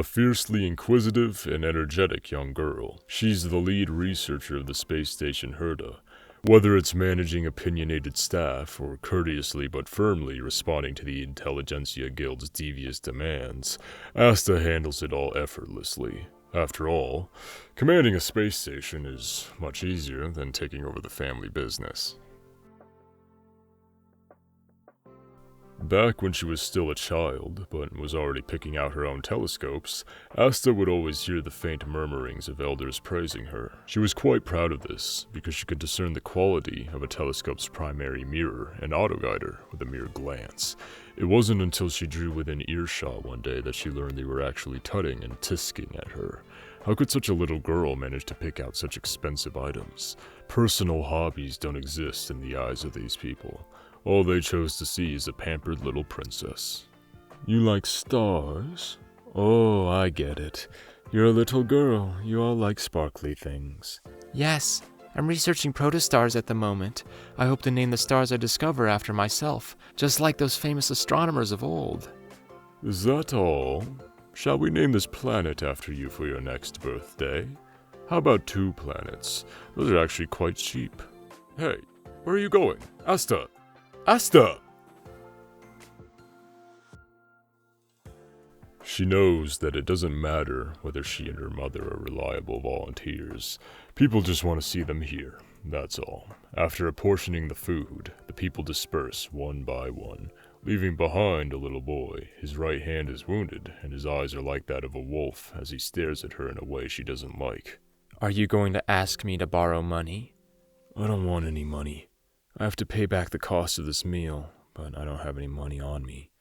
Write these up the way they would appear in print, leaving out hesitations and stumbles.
a fiercely inquisitive and energetic young girl. She's the lead researcher of the space station Herda. Whether it's managing opinionated staff or courteously but firmly responding to the Intelligentsia Guild's devious demands, Asta handles it all effortlessly. After all, commanding a space station is much easier than taking over the family business. Back when she was still a child, but was already picking out her own telescopes, Asta would always hear the faint murmurings of elders praising her. She was quite proud of this, because she could discern the quality of a telescope's primary mirror and autoguider with a mere glance. It wasn't until she drew within earshot one day that she learned they were actually tutting and tisking at her. How could such a little girl manage to pick out such expensive items? Personal hobbies don't exist in the eyes of these people. All they chose to see is a pampered little princess. You like stars? Oh, I get it. You're a little girl. You all like sparkly things. Yes, I'm researching protostars at the moment. I hope to name the stars I discover after myself, just like those famous astronomers of old. Is that all? Shall we name this planet after you for your next birthday? How about 2 planets? Those are actually quite cheap. Hey, where are you going? Asta! Asta! She knows that it doesn't matter whether she and her mother are reliable volunteers. People just want to see them here, that's all. After apportioning the food, the people disperse one by one, leaving behind a little boy. His right hand is wounded, and his eyes are like that of a wolf as he stares at her in a way she doesn't like. Are you going to ask me to borrow money? I don't want any money. I have to pay back the cost of this meal, but I don't have any money on me.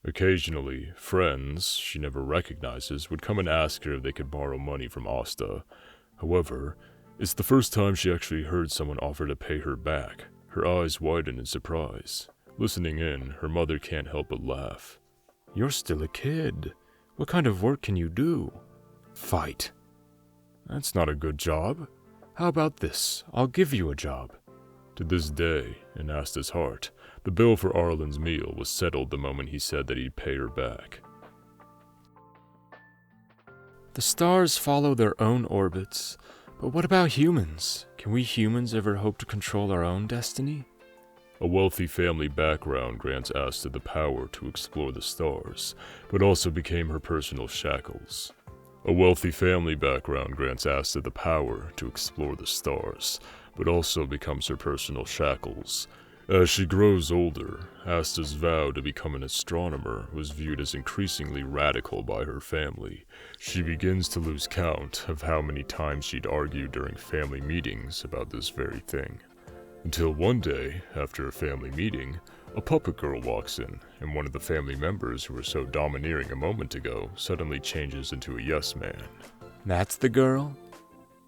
Occasionally, friends she never recognizes would come and ask her if they could borrow money from Asta. However, it's the first time she actually heard someone offer to pay her back. Her eyes widen in surprise. Listening in, her mother can't help but laugh. You're still a kid. What kind of work can you do? Fight. That's not a good job. How about this? I'll give you a job. To this day, in Asta's heart, the bill for Arlen's meal was settled the moment he said that he'd pay her back. The stars follow their own orbits, but what about humans? Can we humans ever hope to control our own destiny? A wealthy family background grants Asta the power to explore the stars, but also became her personal shackles. A wealthy family background grants Asta the power to explore the stars, but also becomes her personal shackles. As she grows older, Asta's vow to become an astronomer was viewed as increasingly radical by her family. She begins to lose count of how many times she'd argued during family meetings about this very thing. Until one day, after a family meeting, a puppet girl walks in, and one of the family members who were so domineering a moment ago suddenly changes into a yes man. That's the girl?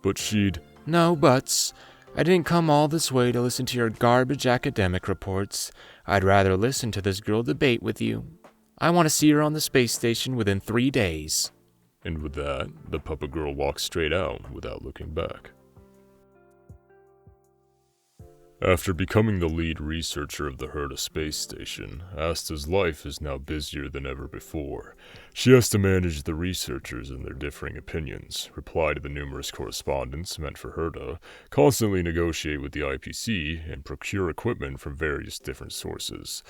But she'd... No buts. I didn't come all this way to listen to your garbage academic reports. I'd rather listen to this girl debate with you. I want to see her on the space station within 3 days. And with that, the puppet girl walks straight out without looking back. After becoming the lead researcher of the Herda space station, Asta's life is now busier than ever before. She has to manage the researchers and their differing opinions, reply to the numerous correspondence meant for Herda, constantly negotiate with the IPC, and procure equipment from various different sources.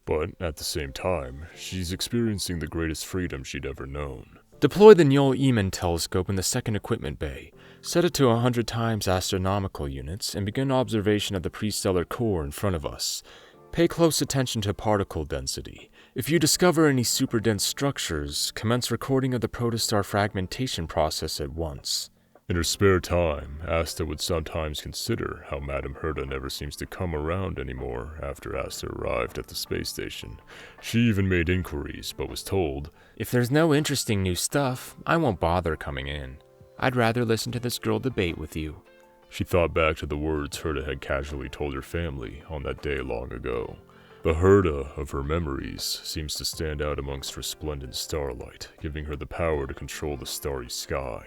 But at the same time, she's experiencing the greatest freedom she'd ever known. Deploy the Nyoll-Eman telescope in the second equipment bay. Set it to 100 times astronomical units and begin observation of the prestellar core in front of us. Pay close attention to particle density. If you discover any superdense structures, commence recording of the protostar fragmentation process at once. In her spare time, Asta would sometimes consider how Madame Herda never seems to come around anymore after Asta arrived at the space station. She even made inquiries, but was told, If there's no interesting new stuff, I won't bother coming in. I'd rather listen to this girl debate with you. She thought back to the words Herda had casually told her family on that day long ago. The Herda of her memories seems to stand out amongst resplendent starlight, giving her the power to control the starry sky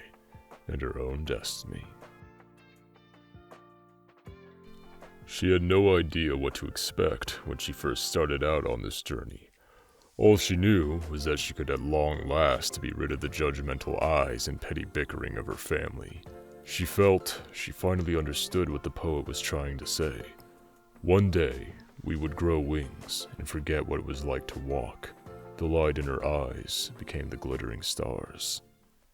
and her own destiny. She had no idea what to expect when she first started out on this journey. All she knew was that she could at long last be rid of the judgmental eyes and petty bickering of her family. She felt she finally understood what the poet was trying to say. One day, we would grow wings and forget what it was like to walk. The light in her eyes became the glittering stars.